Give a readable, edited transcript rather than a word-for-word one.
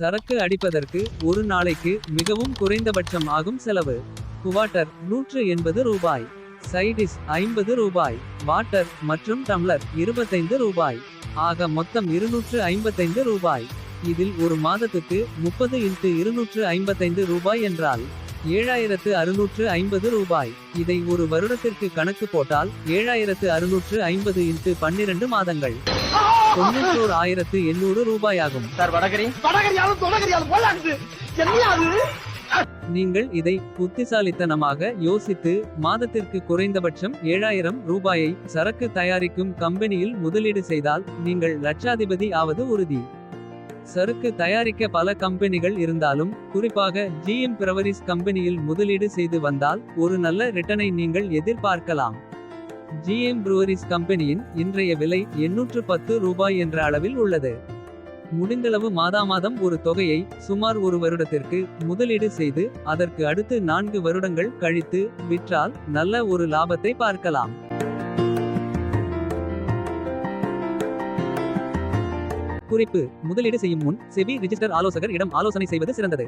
சரக்கு அடிப்பதற்கு ஒரு நாளைக்கு மிகவும் குறைந்தபட்சம் ஆகும் செலவு. குவார்ட்டர் 180 ரூபாய். சைடிஸ் 50 ரூபாய். வாட்டர் மற்றும் டம்ளர் 25 ரூபாய். ஆக மொத்தம் 255 ரூபாய். இதில் ஒரு மாதத்துக்கு 30 × 255 ரூபாய் என்றால் 7650 ரூபாய். இதை ஒரு வருடத்திற்கு கணக்கு போட்டால் 7650 × 12 மாதங்கள் 91800 ரூபாயாகும். நீங்கள் இதை புத்திசாலித்தனமாக யோசித்து மாதத்திற்கு குறைந்தபட்சம் 7000 ரூபாயை சரக்கு தயாரிக்கும் கம்பெனியில் முதலீடு செய்தால் நீங்கள் லட்சாதிபதி ஆவது உறுதி. சரக்கு தயாரிக்க பல கம்பெனிகள் இருந்தாலும் குறிப்பாக GM பிரவரிஸ் கம்பெனியில் முதலீடு செய்து வந்தால் ஒரு நல்ல ரிட்டனை நீங்கள் எதிர்பார்க்கலாம். GM Breweries கம்பெனியின் இன்றைய விலை 810 ரூபாய் என்ற அளவில் உள்ளது. முடிந்தளவு மாதாமாதம் ஒரு தொகையை சுமார் ஒரு வருடத்திற்கு முதலீடு செய்து அதற்கு அடுத்து 4 வருடங்கள் கழித்து விற்றால் நல்ல ஒரு லாபத்தை பார்க்கலாம். குறிப்பு: முதலீடு செய்யும் முன் செபி ரிஜிஸ்டர் ஆலோசகர் இடம் ஆலோசனை செய்வது சிறந்தது.